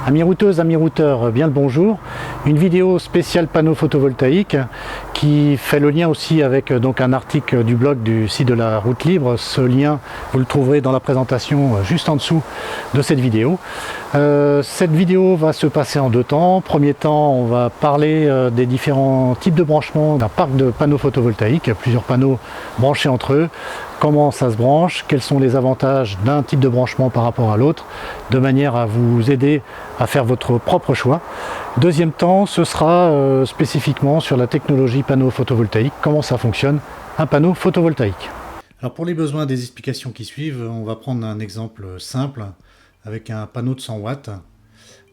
Amis routeuses, amis routeurs, bien le bonjour. Une vidéo spéciale panneau photovoltaïque qui fait le lien aussi avec donc un article du blog du site de la route libre. Ce lien, vous le trouverez dans la présentation juste en dessous de cette vidéo. Cette vidéo va se passer en deux temps. Premier temps, on va parler des différents types de branchements d'un parc de panneaux photovoltaïques, plusieurs panneaux branchés entre eux, comment ça se branche, quels sont les avantages d'un type de branchement par rapport à l'autre, de manière à vous aider à faire votre propre choix. Deuxième temps, ce sera spécifiquement sur la technologie panneau photovoltaïque, comment ça fonctionne, un panneau photovoltaïque. Alors pour les besoins des explications qui suivent, on va prendre un exemple simple avec un panneau de 100 watts.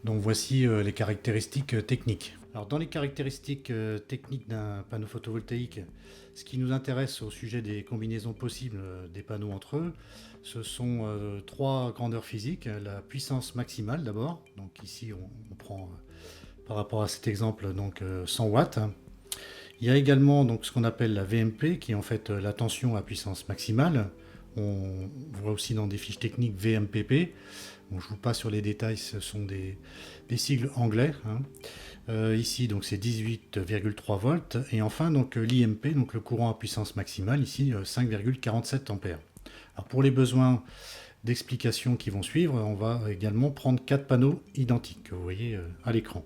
Donc voici les caractéristiques techniques. Alors dans les caractéristiques techniques d'un panneau photovoltaïque, ce qui nous intéresse au sujet des combinaisons possibles des panneaux entre eux, ce sont trois grandeurs physiques. La puissance maximale d'abord, donc ici on prend par rapport à cet exemple donc 100 watts. Il y a également donc ce qu'on appelle la VMP, qui est en fait la tension à puissance maximale. On voit aussi dans des fiches techniques VMPP. Bon, je vous passe sur les détails, ce sont des sigles anglais. Ici, donc c'est 18,3 volts. Et enfin, donc l'IMP, donc le courant à puissance maximale, ici 5,47 ampères. Alors pour les besoins d'explication qui vont suivre, on va également prendre 4 panneaux identiques que vous voyez à l'écran.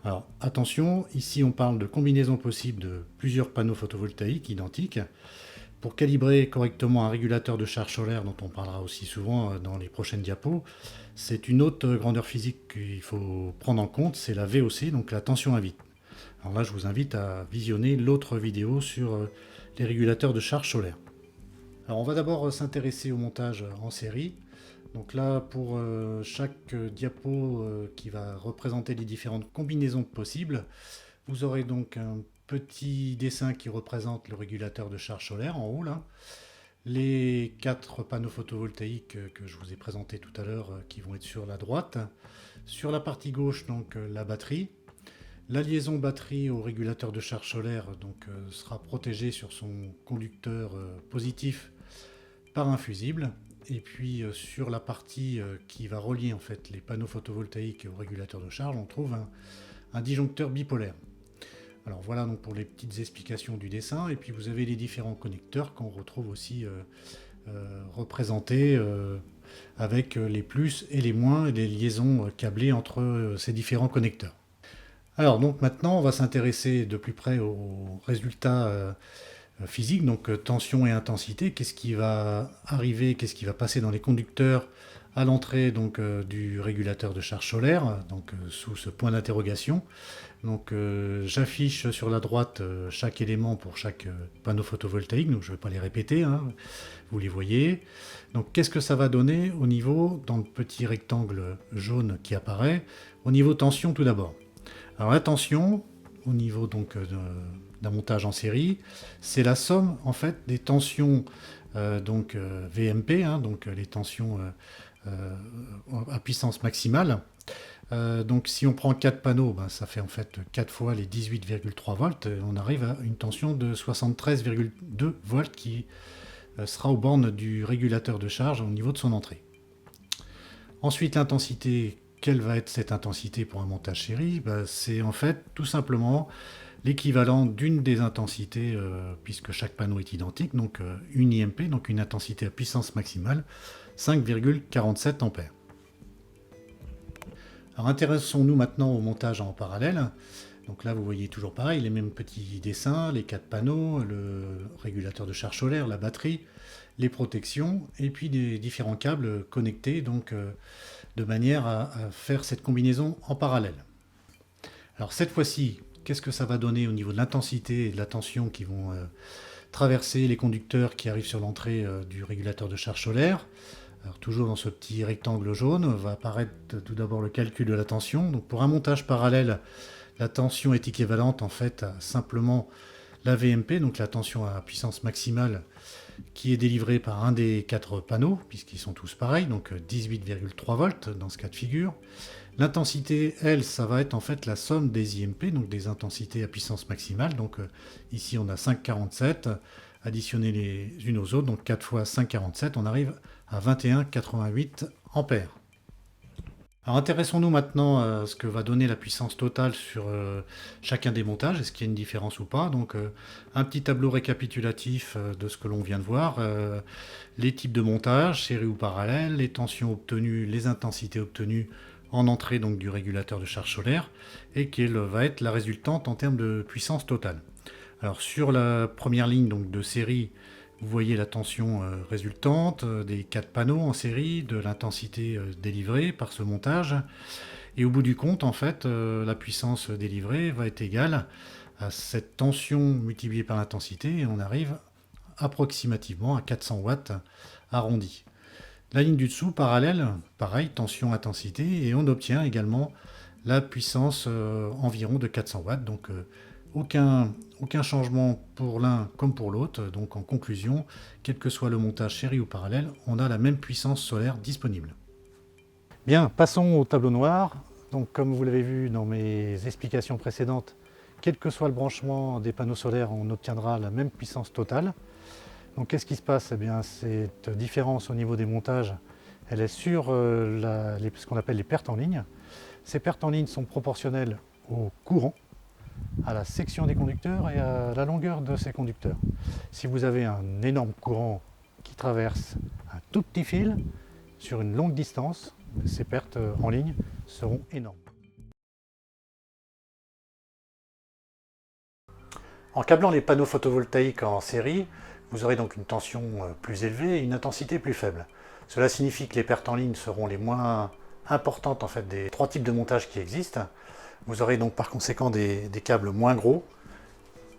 Alors attention, ici on parle de combinaison possible de plusieurs panneaux photovoltaïques identiques. Pour calibrer correctement un régulateur de charge solaire, dont on parlera aussi souvent dans les prochaines diapos, c'est une autre grandeur physique qu'il faut prendre en compte, c'est la VOC, donc la tension à vide. Alors là, je vous invite à visionner l'autre vidéo sur les régulateurs de charge solaire. Alors on va d'abord s'intéresser au montage en série. Donc là, pour chaque diapo qui va représenter les différentes combinaisons possibles, vous aurez donc un petit dessin qui représente le régulateur de charge solaire en haut là. Les 4 panneaux photovoltaïques que je vous ai présentés tout à l'heure qui vont être sur la droite. Sur la partie gauche, donc la batterie. La liaison batterie au régulateur de charge solaire donc, sera protégée sur son conducteur positif par un fusible. Et puis sur la partie qui va relier en fait les panneaux photovoltaïques au régulateur de charge, on trouve un disjoncteur bipolaire. Alors voilà donc pour les petites explications du dessin, et puis vous avez les différents connecteurs qu'on retrouve aussi représentés avec les plus et les moins et les liaisons câblées entre ces différents connecteurs. Alors donc maintenant on va s'intéresser de plus près aux résultats physiques, donc tension et intensité, qu'est-ce qui va arriver, qu'est-ce qui va passer dans les conducteurs à l'entrée donc du régulateur de charge solaire, donc sous ce point d'interrogation. Donc j'affiche sur la droite chaque élément pour chaque panneau photovoltaïque, donc je ne vais pas les répéter, vous les voyez. Donc qu'est-ce que ça va donner au niveau, dans le petit rectangle jaune qui apparaît, au niveau tension tout d'abord. Alors la tension, au niveau donc d'un montage en série, c'est la somme en fait des tensions donc VMP, donc les tensions à puissance maximale. Donc si on prend 4 panneaux, ça fait en fait 4 fois les 18,3 volts, on arrive à une tension de 73,2 volts qui sera aux bornes du régulateur de charge au niveau de son entrée. Ensuite l'intensité, quelle va être cette intensité pour un montage série? C'est en fait tout simplement l'équivalent d'une des intensités, puisque chaque panneau est identique, donc une IMP, donc une intensité à puissance maximale, 5,47 ampères. Alors intéressons-nous maintenant au montage en parallèle. Donc là vous voyez toujours pareil, les mêmes petits dessins, les 4 panneaux, le régulateur de charge solaire, la batterie, les protections, et puis des différents câbles connectés, donc de manière à faire cette combinaison en parallèle. Alors cette fois-ci, qu'est-ce que ça va donner au niveau de l'intensité et de la tension qui vont traverser les conducteurs qui arrivent sur l'entrée du régulateur de charge solaire? Alors toujours dans ce petit rectangle jaune, va apparaître tout d'abord le calcul de la tension. Donc pour un montage parallèle, la tension est équivalente en fait à simplement la VMP, donc la tension à puissance maximale qui est délivrée par un des 4 panneaux, puisqu'ils sont tous pareils, donc 18,3 volts dans ce cas de figure. L'intensité, elle, ça va être en fait la somme des IMP, donc des intensités à puissance maximale. Donc ici on a 5,47, additionner les unes aux autres, donc 4 fois 5,47, on arrive à 21,88 ampères. Alors intéressons-nous maintenant à ce que va donner la puissance totale sur chacun des montages, est-ce qu'il y a une différence ou pas. Donc un petit tableau récapitulatif de ce que l'on vient de voir, les types de montage, série ou parallèle, les tensions obtenues, les intensités obtenues en entrée donc du régulateur de charge solaire, et quelle va être la résultante en termes de puissance totale. Alors sur la première ligne donc de série, vous voyez la tension résultante des 4 panneaux en série, de l'intensité délivrée par ce montage. Et au bout du compte, en fait, la puissance délivrée va être égale à cette tension multipliée par l'intensité, et on arrive approximativement à 400 watts arrondi. La ligne du dessous, parallèle, pareil, tension-intensité, et on obtient également la puissance environ de 400 watts. Donc aucun changement pour l'un comme pour l'autre. Donc en conclusion, quel que soit le montage série ou parallèle, on a la même puissance solaire disponible. Bien, passons au tableau noir. Donc comme vous l'avez vu dans mes explications précédentes, quel que soit le branchement des panneaux solaires, on obtiendra la même puissance totale. Donc qu'est-ce qui se passe? Eh bien, cette différence au niveau des montages, elle est sur ce qu'on appelle les pertes en ligne. Ces pertes en ligne sont proportionnelles au courant, à la section des conducteurs et à la longueur de ces conducteurs. Si vous avez un énorme courant qui traverse un tout petit fil sur une longue distance, ces pertes en ligne seront énormes. En câblant les panneaux photovoltaïques en série, vous aurez donc une tension plus élevée et une intensité plus faible. Cela signifie que les pertes en ligne seront les moins importantes en fait, des 3 types de montage qui existent. Vous aurez donc par conséquent des câbles moins gros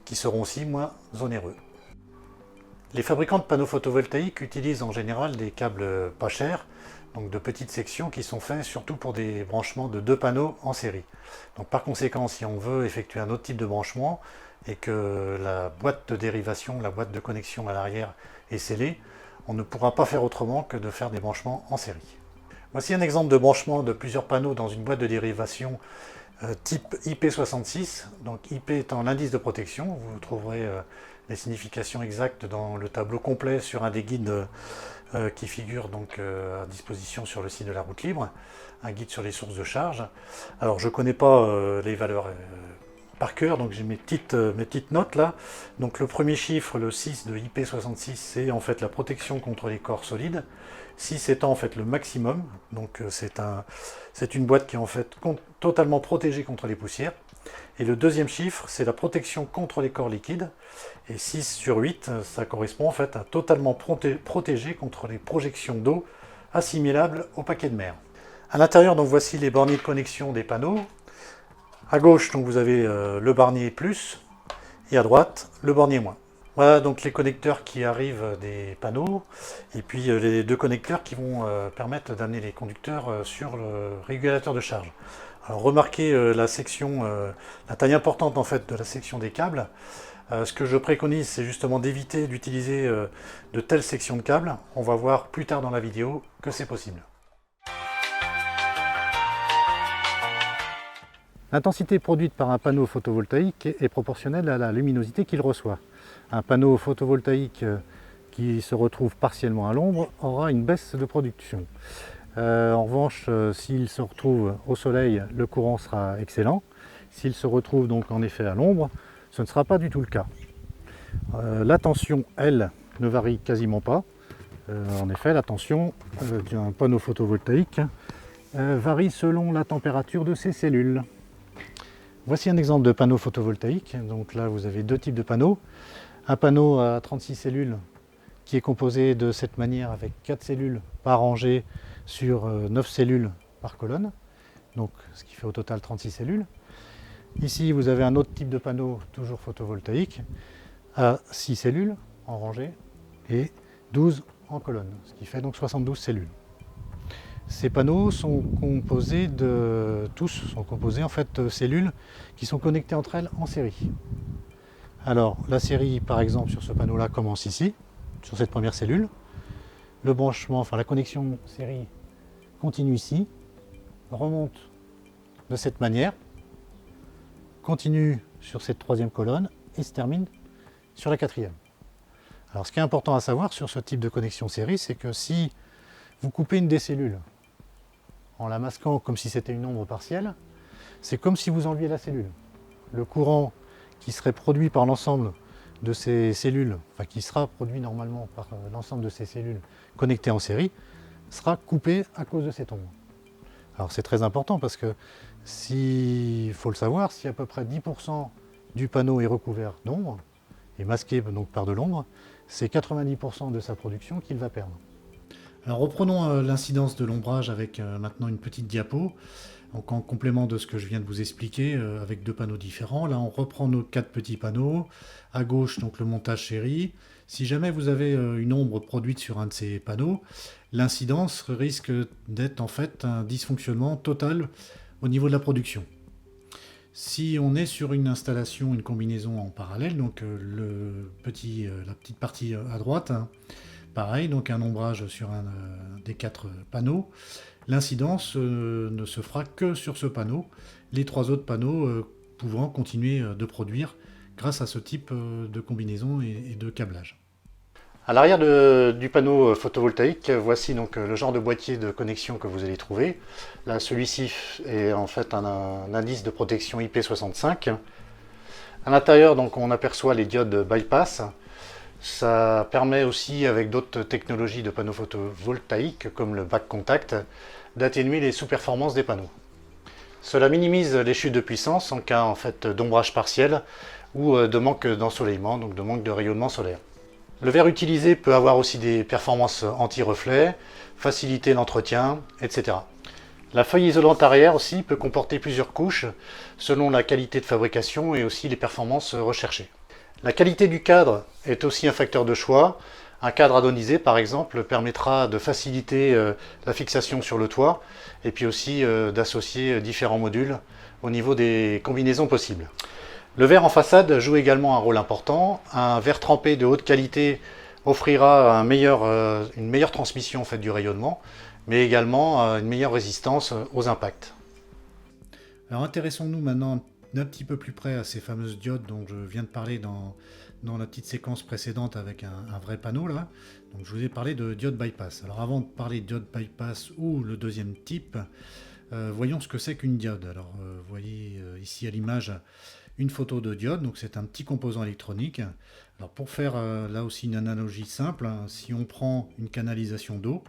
qui seront aussi moins onéreux. Les fabricants de panneaux photovoltaïques utilisent en général des câbles pas chers, donc de petites sections qui sont faits surtout pour des branchements de 2 panneaux en série. Donc par conséquent, si on veut effectuer un autre type de branchement et que la boîte de dérivation, la boîte de connexion à l'arrière est scellée, on ne pourra pas faire autrement que de faire des branchements en série. Voici un exemple de branchement de plusieurs panneaux dans une boîte de dérivation type IP66, donc IP étant l'indice de protection. Vous trouverez les significations exactes dans le tableau complet sur un des guides qui figure donc à disposition sur le site de la route libre, un guide sur les sources de charge. Alors je ne connais pas les valeurs par cœur, donc j'ai mes petites notes là. Donc le premier chiffre, le 6 de IP66, c'est en fait la protection contre les corps solides. 6 étant en fait le maximum, donc c'est une boîte qui est en fait totalement protégée contre les poussières. Et le deuxième chiffre, c'est la protection contre les corps liquides. Et 6 sur 8, ça correspond en fait à totalement protégé contre les projections d'eau assimilables au paquet de mer. À l'intérieur, donc voici les borniers de connexion des panneaux. À gauche, donc vous avez le bornier plus, et à droite, le bornier moins. Voilà donc les connecteurs qui arrivent des panneaux, et puis les 2 connecteurs qui vont permettre d'amener les conducteurs sur le régulateur de charge. Alors remarquez la taille importante en fait de la section des câbles. Ce que je préconise, c'est justement d'éviter d'utiliser de telles sections de câbles. On va voir plus tard dans la vidéo que c'est possible. L'intensité produite par un panneau photovoltaïque est proportionnelle à la luminosité qu'il reçoit. Un panneau photovoltaïque qui se retrouve partiellement à l'ombre aura une baisse de production. En revanche, s'il se retrouve au soleil, le courant sera excellent. S'il se retrouve donc en effet à l'ombre, ce ne sera pas du tout le cas. La tension, elle, ne varie quasiment pas. En effet, la tension d'un panneau photovoltaïque varie selon la température de ses cellules. Voici un exemple de panneau photovoltaïque. Donc là, vous avez 2 types de panneaux. Un panneau à 36 cellules qui est composé de cette manière avec 4 cellules par rangée sur 9 cellules par colonne. Donc ce qui fait au total 36 cellules. Ici, vous avez un autre type de panneau, toujours photovoltaïque, à 6 cellules en rangée et 12 en colonne, ce qui fait donc 72 cellules. Ces panneaux sont composés de cellules qui sont connectées entre elles en série. Alors la série par exemple sur ce panneau là commence ici, sur cette première cellule. Le branchement, enfin la connexion série continue ici, remonte de cette manière, continue sur cette 3e colonne et se termine sur la 4e. Alors ce qui est important à savoir sur ce type de connexion série, c'est que si vous coupez une des cellules en la masquant comme si c'était une ombre partielle, c'est comme si vous enleviez la cellule. Le courant qui serait produit par l'ensemble de ces cellules, enfin qui sera produit normalement par l'ensemble de ces cellules connectées en série, sera coupé à cause de cette ombre. Alors c'est très important parce que, il faut le savoir, si à peu près 10% du panneau est recouvert d'ombre, et masqué donc par de l'ombre, c'est 90% de sa production qu'il va perdre. Alors reprenons l'incidence de l'ombrage avec maintenant une petite diapo. Donc en complément de ce que je viens de vous expliquer, avec deux panneaux différents, là on reprend nos 4 petits panneaux. À gauche, donc le montage série. Si jamais vous avez une ombre produite sur un de ces panneaux, l'incidence risque d'être en fait un dysfonctionnement total au niveau de la production. Si on est sur une installation, une combinaison en parallèle, donc la petite partie à droite, hein, pareil, donc un ombrage sur un des 4 panneaux, l'incidence ne se fera que sur ce panneau, les 3 autres panneaux pouvant continuer de produire grâce à ce type de combinaison et de câblage. À l'arrière du panneau photovoltaïque, voici donc le genre de boîtier de connexion que vous allez trouver. Là, celui-ci est en fait un indice de protection IP65. À l'intérieur, donc, on aperçoit les diodes bypass. Ça permet aussi, avec d'autres technologies de panneaux photovoltaïques, comme le back contact, d'atténuer les sous-performances des panneaux. Cela minimise les chutes de puissance en cas en fait, d'ombrage partiel ou de manque d'ensoleillement, donc de manque de rayonnement solaire. Le verre utilisé peut avoir aussi des performances anti-reflet, faciliter l'entretien, etc. La feuille isolante arrière aussi peut comporter plusieurs couches selon la qualité de fabrication et aussi les performances recherchées. La qualité du cadre est aussi un facteur de choix. Un cadre adonisé par exemple permettra de faciliter la fixation sur le toit et puis aussi d'associer différents modules au niveau des combinaisons possibles. Le verre en façade joue également un rôle important. Un verre trempé de haute qualité offrira une meilleure transmission en fait, du rayonnement, mais également une meilleure résistance aux impacts. Alors intéressons-nous maintenant d'un petit peu plus près à ces fameuses diodes dont je viens de parler dans la petite séquence précédente avec un vrai panneau là. Donc je vous ai parlé de diode bypass. Alors avant de parler de diode bypass ou le deuxième type, voyons ce que c'est qu'une diode. Alors vous voyez ici à l'image une photo de diode, donc c'est un petit composant électronique. Alors pour faire là aussi une analogie simple, hein, si on prend une canalisation d'eau,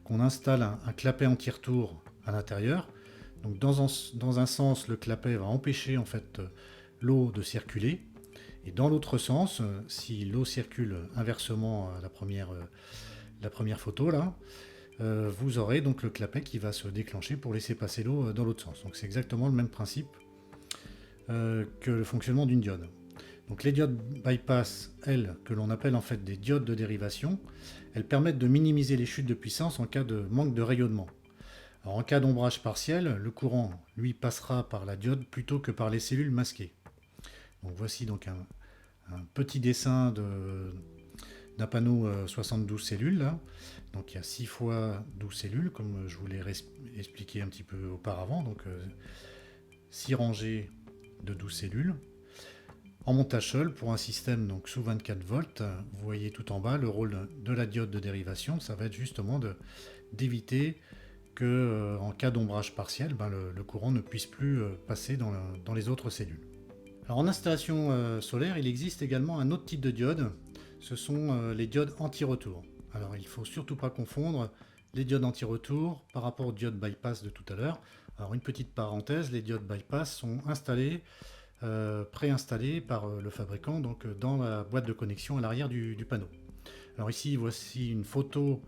qu'on installe un clapet anti-retour à l'intérieur, donc dans un sens le clapet va empêcher en fait l'eau de circuler, et dans l'autre sens, si l'eau circule inversement à la première photo là, vous aurez donc le clapet qui va se déclencher pour laisser passer l'eau dans l'autre sens. Donc c'est exactement le même principe que le fonctionnement d'une diode. Donc les diodes bypass, elles, que l'on appelle en fait des diodes de dérivation, elles permettent de minimiser les chutes de puissance en cas de manque de rayonnement. Alors en cas d'ombrage partiel, le courant, lui, passera par la diode plutôt que par les cellules masquées. Donc voici donc un petit dessin d'un panneau 72 cellules. Là. Donc il y a 6 fois 12 cellules, comme je vous l'ai expliqué un petit peu auparavant. Donc 6 rangées de 12 cellules. En montage seul, pour un système donc sous 24 volts, vous voyez tout en bas le rôle de la diode de dérivation, ça va être justement d'éviter que, en cas d'ombrage partiel, le courant ne puisse plus passer dans les autres cellules. Alors en installation solaire, il existe également un autre type de diode, ce sont les diodes anti-retour. Alors il ne faut surtout pas confondre les diodes anti-retour par rapport aux diodes bypass de tout à l'heure. Alors une petite parenthèse, les diodes bypass sont préinstallées par le fabricant donc, dans la boîte de connexion à l'arrière du panneau. Alors ici, voici une photo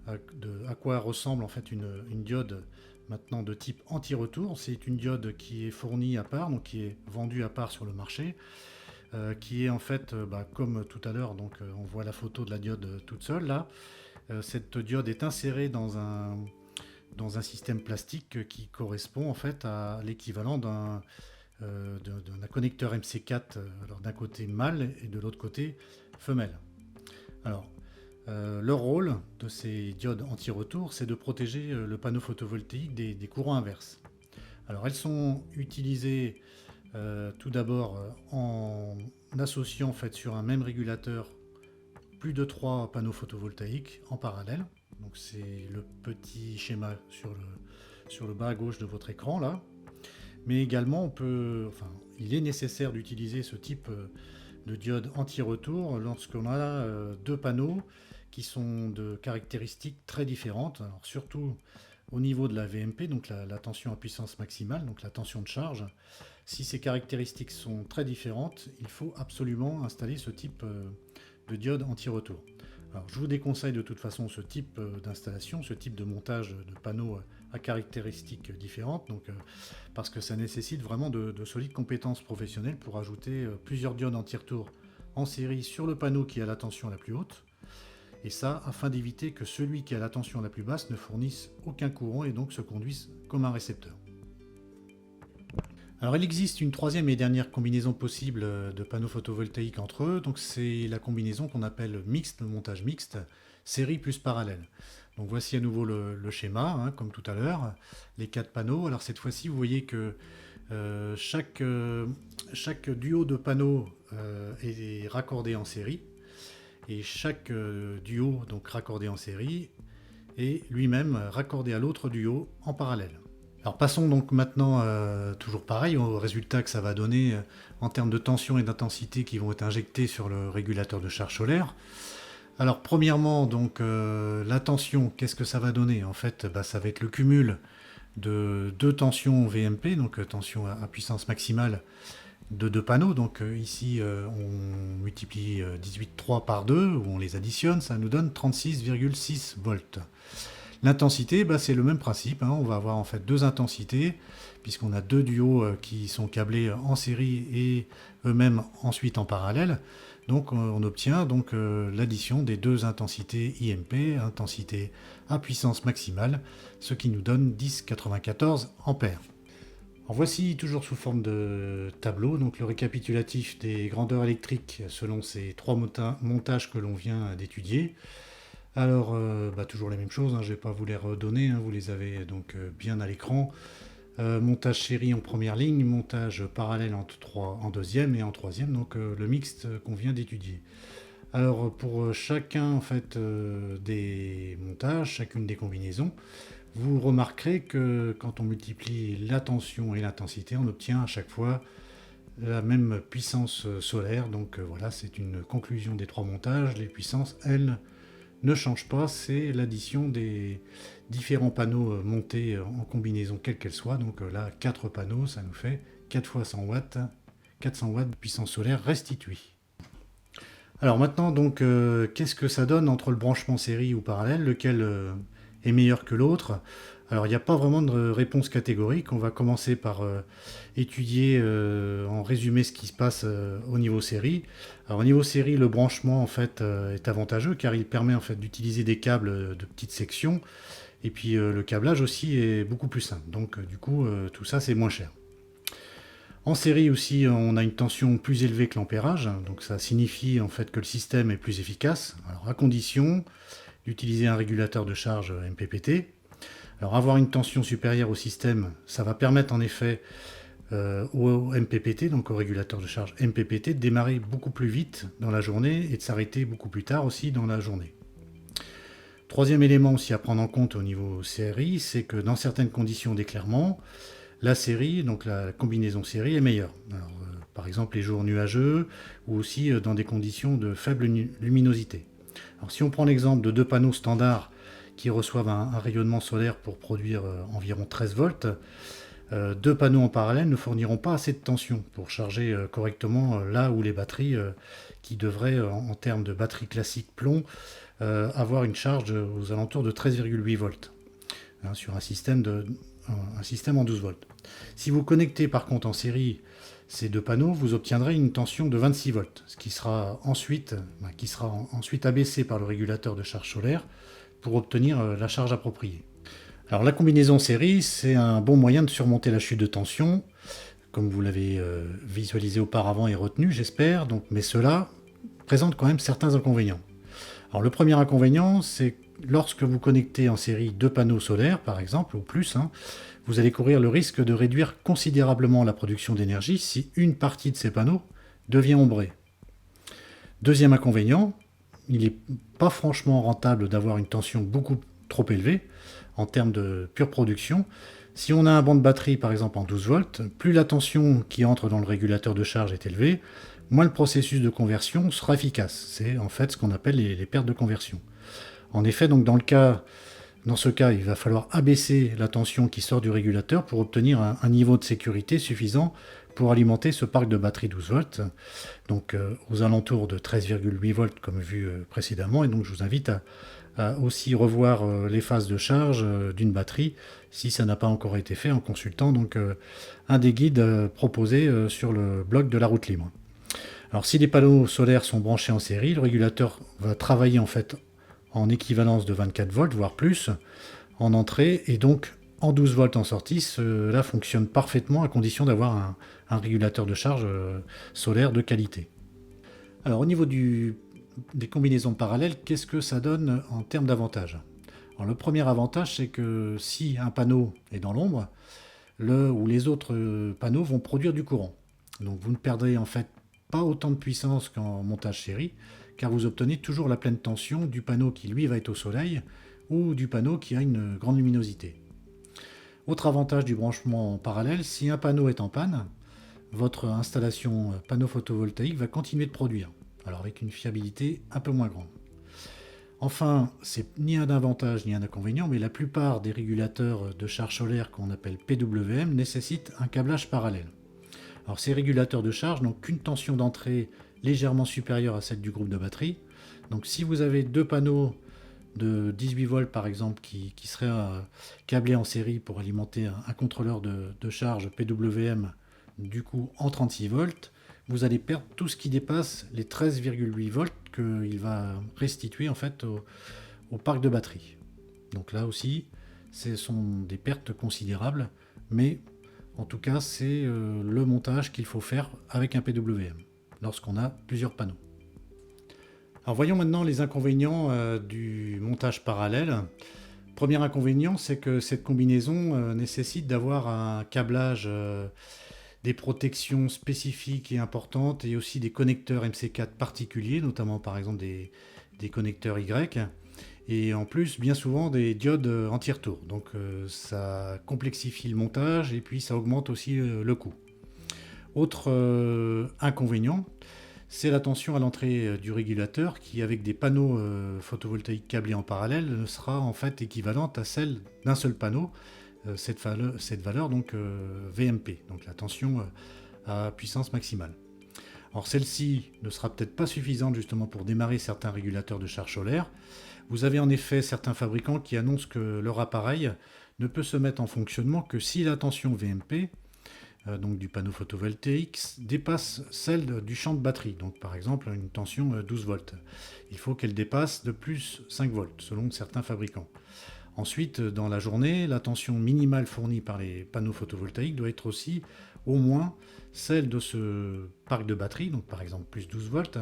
de à quoi ressemble en fait une diode maintenant de type anti-retour. C'est une diode qui est fournie à part, donc qui est vendue à part sur le marché, qui est en fait, comme tout à l'heure, donc on voit la photo de la diode toute seule là. Cette diode est insérée dans un système plastique qui correspond en fait à l'équivalent d'un connecteur MC4, alors d'un côté mâle et de l'autre côté femelle. Alors, le rôle de ces diodes anti-retour, c'est de protéger le panneau photovoltaïque des courants inverses. Alors, elles sont utilisées tout d'abord en associant en fait, sur un même régulateur plus de 3 panneaux photovoltaïques en parallèle. Donc, c'est le petit schéma sur le bas à gauche de votre écran là. Mais également, il est nécessaire d'utiliser ce type de diode anti-retour lorsqu'on a deux panneaux qui sont de caractéristiques très différentes. Alors surtout au niveau de la VMP, donc la tension à puissance maximale, donc la tension de charge. Si ces caractéristiques sont très différentes, il faut absolument installer ce type de diode anti-retour. Alors, je vous déconseille de toute façon ce type d'installation, ce type de montage de panneaux à caractéristiques différentes, parce que ça nécessite vraiment de solides compétences professionnelles pour ajouter plusieurs diodes anti-retour en série sur le panneau qui a la tension la plus haute, et ça afin d'éviter que celui qui a la tension la plus basse ne fournisse aucun courant et donc se conduise comme un récepteur. Alors il existe une troisième et dernière combinaison possible de panneaux photovoltaïques entre eux, donc c'est la combinaison qu'on appelle mixte, le montage mixte, série plus parallèle. Donc voici à nouveau le schéma, hein, comme tout à l'heure, les 4 panneaux. Alors cette fois-ci vous voyez que chaque duo de panneaux est raccordé en série, et chaque duo donc raccordé en série est lui-même raccordé à l'autre duo en parallèle. Alors passons donc maintenant, toujours pareil, au résultat que ça va donner en termes de tension et d'intensité qui vont être injectés sur le régulateur de charge solaire. Alors premièrement, donc la tension, qu'est-ce que ça va donner? En fait, ça va être le cumul de deux tensions VMP, donc tension à puissance maximale de deux panneaux. Donc ici, on multiplie 18,3 par 2, ou on les additionne, ça nous donne 36,6 volts. L'intensité, c'est le même principe, hein. On va avoir en fait deux intensités, puisqu'on a deux duos qui sont câblés en série et eux-mêmes ensuite en parallèle. Donc on obtient donc l'addition des deux intensités IMP, intensité à puissance maximale, ce qui nous donne 10,94 ampères. Alors voici toujours sous forme de tableau, donc le récapitulatif des grandeurs électriques selon ces trois montages que l'on vient d'étudier. Alors, toujours les mêmes choses, hein, je ne vais pas vous les redonner, hein, vous les avez donc bien à l'écran. Montage série en première ligne, montage parallèle en deuxième et en troisième, donc le mixte qu'on vient d'étudier. Alors pour chacun en fait, des montages, chacune des combinaisons, vous remarquerez que quand on multiplie la tension et l'intensité, on obtient à chaque fois la même puissance solaire. Donc voilà, c'est une conclusion des trois montages. Les puissances, elles, ne change pas, c'est l'addition des différents panneaux montés en combinaison quelle qu'elle soit. Donc là, 4 panneaux, ça nous fait 4 fois 100 watts, 400 watts de puissance solaire restituée. Alors maintenant, donc, qu'est-ce que ça donne entre le branchement série ou parallèle, lequel est meilleur que l'autre? Alors il n'y a pas vraiment de réponse catégorique, on va commencer par étudier en résumé ce qui se passe au niveau série. Alors au niveau série, le branchement en fait est avantageux car il permet en fait d'utiliser des câbles de petites sections, et puis le câblage aussi est beaucoup plus simple, donc du coup tout ça c'est moins cher. En série aussi, on a une tension plus élevée que l'ampérage, donc ça signifie en fait que le système est plus efficace, alors à condition d'utiliser un régulateur de charge MPPT. Alors avoir une tension supérieure au système, ça va permettre en effet au MPPT, donc au régulateur de charge MPPT, de démarrer beaucoup plus vite dans la journée et de s'arrêter beaucoup plus tard aussi dans la journée. Troisième élément aussi à prendre en compte au niveau série, c'est que dans certaines conditions d'éclairement, la série, donc la combinaison série est meilleure. Alors, par exemple les jours nuageux ou aussi dans des conditions de faible luminosité. Alors si on prend l'exemple de deux panneaux standards qui reçoivent un rayonnement solaire pour produire environ 13 volts, deux panneaux en parallèle ne fourniront pas assez de tension pour charger correctement là où les batteries qui devraient, en termes de batterie classique plomb, avoir une charge aux alentours de 13,8 volts hein, sur un système en 12 volts. Si vous connectez par contre en série ces deux panneaux, vous obtiendrez une tension de 26 volts, ce qui sera ensuite abaissé par le régulateur de charge solaire pour obtenir la charge appropriée. Alors la combinaison série, c'est un bon moyen de surmonter la chute de tension, comme vous l'avez visualisé auparavant et retenu, j'espère, mais cela présente quand même certains inconvénients. Alors le premier inconvénient, c'est lorsque vous connectez en série deux panneaux solaires, par exemple, ou plus, vous allez courir le risque de réduire considérablement la production d'énergie si une partie de ces panneaux devient ombrée. Deuxième inconvénient, il n'est pas franchement rentable d'avoir une tension beaucoup trop élevée en termes de pure production, Si on a un banc de batterie par exemple en 12 volts, plus la tension qui entre dans le régulateur de charge est élevée, moins le processus de conversion sera efficace. C'est en fait ce qu'on appelle les pertes de conversion. En effet, donc dans ce cas, il va falloir abaisser la tension qui sort du régulateur pour obtenir un niveau de sécurité suffisant pour alimenter ce parc de batterie 12 volts, donc aux alentours de 13,8 volts comme vu précédemment. Et donc je vous invite à aussi revoir les phases de charge d'une batterie si ça n'a pas encore été fait en consultant donc un des guides proposés sur le blog de la route libre. Alors si les panneaux solaires sont branchés en série, le régulateur va travailler en fait en équivalence de 24 volts, voire plus, en entrée, et donc en 12 volts en sortie. Cela fonctionne parfaitement à condition d'avoir un régulateur de charge solaire de qualité. Alors au niveau des combinaisons parallèles, qu'est-ce que ça donne en termes d'avantages? Alors le premier avantage, c'est que si un panneau est dans l'ombre, ou les autres panneaux vont produire du courant. Donc vous ne perdrez en fait pas autant de puissance qu'en montage série, car vous obtenez toujours la pleine tension du panneau qui lui va être au soleil ou du panneau qui a une grande luminosité. Autre avantage du branchement en parallèle, si un panneau est en panne, votre installation panneau photovoltaïque va continuer de produire, alors avec une fiabilité un peu moins grande. Enfin, c'est ni un avantage ni un inconvénient, mais la plupart des régulateurs de charge solaire qu'on appelle PWM nécessitent un câblage parallèle. Alors ces régulateurs de charge n'ont qu'une tension d'entrée légèrement supérieure à celle du groupe de batterie. Donc si vous avez deux panneaux de 18 volts par exemple qui seraient câblés en série pour alimenter un contrôleur de charge PWM du coup en 36 volts, vous allez perdre tout ce qui dépasse les 13,8 volts qu'il va restituer en fait au parc de batterie. Donc là aussi, ce sont des pertes considérables, mais en tout cas, c'est le montage qu'il faut faire avec un PWM lorsqu'on a plusieurs panneaux. Alors voyons maintenant les inconvénients du montage parallèle. Premier inconvénient, c'est que cette combinaison nécessite d'avoir un câblage, des protections spécifiques et importantes et aussi des connecteurs MC4 particuliers, notamment par exemple des connecteurs Y. Et en plus, bien souvent, des diodes anti-retour. Donc ça complexifie le montage et puis ça augmente aussi le coût. Autre inconvénient, c'est la tension à l'entrée du régulateur qui, avec des panneaux photovoltaïques câblés en parallèle, sera en fait équivalente à celle d'un seul panneau, cette valeur donc VMP, donc la tension à puissance maximale. Alors celle-ci ne sera peut-être pas suffisante justement pour démarrer certains régulateurs de charge solaire. Vous avez en effet certains fabricants qui annoncent que leur appareil ne peut se mettre en fonctionnement que si la tension VMP, donc du panneau photovoltaïque, dépasse celle du champ de batterie, donc par exemple une tension 12 volts. Il faut qu'elle dépasse de plus 5 volts selon certains fabricants. Ensuite, dans la journée, la tension minimale fournie par les panneaux photovoltaïques doit être aussi au moins celle de ce parc de batterie, donc par exemple plus 12 volts,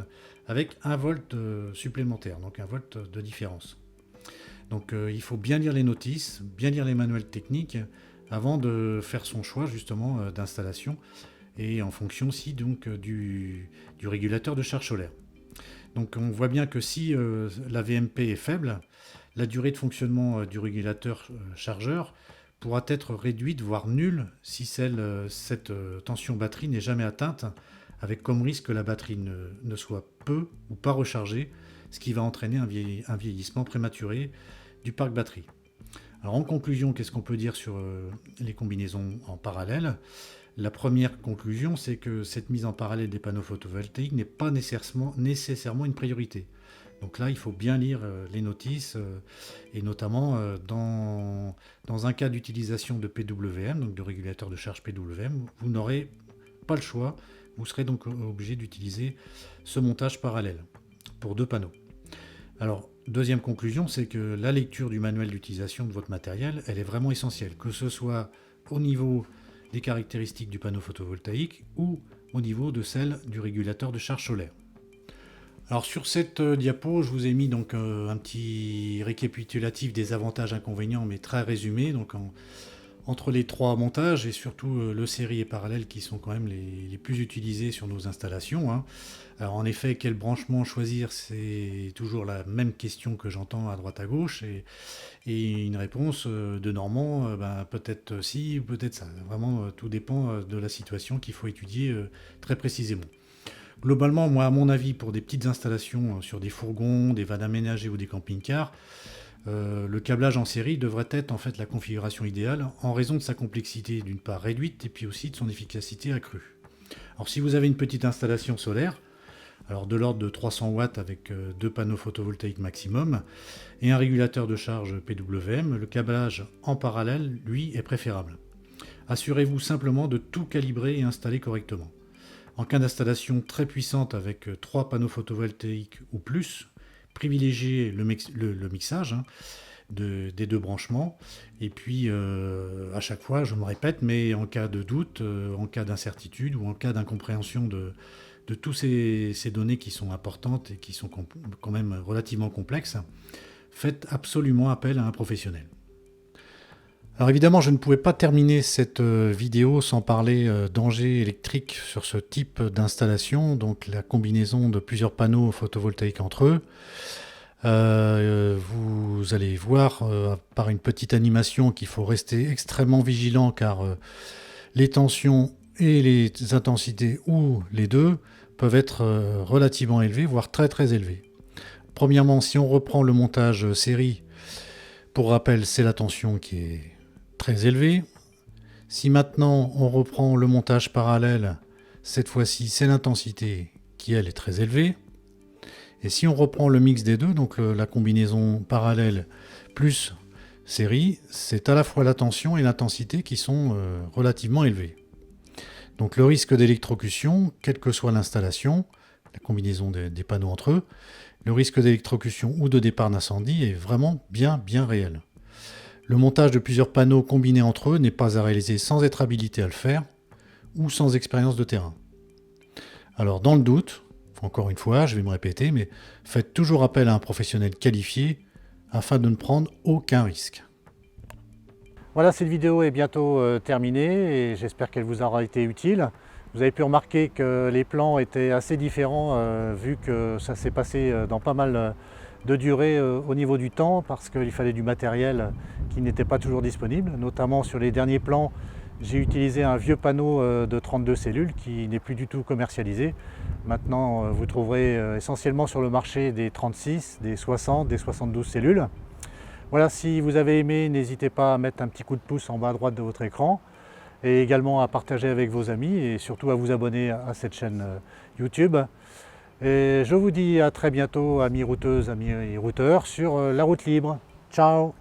avec 1 volt supplémentaire, donc 1 volt de différence. Donc il faut bien lire les notices, bien lire les manuels techniques avant de faire son choix justement d'installation et en fonction aussi donc du régulateur de charge solaire. Donc on voit bien que si la VMP est faible, la durée de fonctionnement du régulateur chargeur pourra être réduite, voire nulle, si cette tension batterie n'est jamais atteinte, avec comme risque que la batterie ne soit peu ou pas rechargée, ce qui va entraîner un vieillissement prématuré du parc batterie. Alors en conclusion, qu'est-ce qu'on peut dire sur les combinaisons en parallèle? La première conclusion, c'est que cette mise en parallèle des panneaux photovoltaïques n'est pas nécessairement une priorité. Donc là, il faut bien lire les notices, et notamment dans un cas d'utilisation de PWM, donc de régulateur de charge PWM, vous n'aurez pas le choix, vous serez donc obligé d'utiliser ce montage parallèle pour deux panneaux. Alors, deuxième conclusion, c'est que la lecture du manuel d'utilisation de votre matériel, elle est vraiment essentielle, que ce soit au niveau des caractéristiques du panneau photovoltaïque ou au niveau de celle du régulateur de charge solaire. Alors sur cette diapo, je vous ai mis donc un petit récapitulatif des avantages et inconvénients, mais très résumé, donc Entre les trois montages et surtout le série et parallèle qui sont quand même les plus utilisés sur nos installations, hein. Alors en effet, quel branchement choisir, c'est toujours la même question que j'entends à droite à gauche et une réponse de Normand, peut-être ci, peut-être ça. Vraiment, tout dépend de la situation qu'il faut étudier très précisément. Globalement, moi, à mon avis, pour des petites installations sur des fourgons, des vannes aménagées ou des camping-cars, le câblage en série devrait être en fait la configuration idéale en raison de sa complexité d'une part réduite et puis aussi de son efficacité accrue. Alors si vous avez une petite installation solaire, alors de l'ordre de 300 watts avec deux panneaux photovoltaïques maximum et un régulateur de charge PWM, le câblage en parallèle, lui, est préférable. Assurez-vous simplement de tout calibrer et installer correctement. En cas d'installation très puissante avec 3 panneaux photovoltaïques ou plus, privilégier le mixage des deux branchements. Et puis, à chaque fois, je me répète, mais en cas de doute, en cas d'incertitude ou en cas d'incompréhension de toutes ces données qui sont importantes et qui sont quand même relativement complexes, faites absolument appel à un professionnel. Alors évidemment, je ne pouvais pas terminer cette vidéo sans parler danger électrique sur ce type d'installation, donc la combinaison de plusieurs panneaux photovoltaïques entre eux. Vous allez voir par une petite animation qu'il faut rester extrêmement vigilant car les tensions et les intensités ou les deux peuvent être relativement élevées, voire très très élevées. Premièrement, si on reprend le montage série, pour rappel, c'est la tension qui est très élevé. Si maintenant on reprend le montage parallèle, cette fois-ci c'est l'intensité qui elle est très élevée. Et si on reprend le mix des deux, donc la combinaison parallèle plus série, c'est à la fois la tension et l'intensité qui sont relativement élevées. Donc le risque d'électrocution, quelle que soit l'installation, la combinaison des panneaux entre eux, le risque d'électrocution ou de départ d'incendie est vraiment bien réel. Le montage de plusieurs panneaux combinés entre eux n'est pas à réaliser sans être habilité à le faire ou sans expérience de terrain. Alors dans le doute, encore une fois, je vais me répéter, mais faites toujours appel à un professionnel qualifié afin de ne prendre aucun risque. Voilà, cette vidéo est bientôt terminée et j'espère qu'elle vous aura été utile. Vous avez pu remarquer que les plans étaient assez différents vu que ça s'est passé dans pas mal de durée au niveau du temps parce qu'il fallait du matériel qui n'était pas toujours disponible. Notamment sur les derniers plans, j'ai utilisé un vieux panneau de 32 cellules qui n'est plus du tout commercialisé. Maintenant, vous trouverez essentiellement sur le marché des 36, des 60, des 72 cellules. Voilà, si vous avez aimé, n'hésitez pas à mettre un petit coup de pouce en bas à droite de votre écran et également à partager avec vos amis et surtout à vous abonner à cette chaîne YouTube. Et je vous dis à très bientôt, amis routeuses, amis routeurs, sur la route libre. Ciao!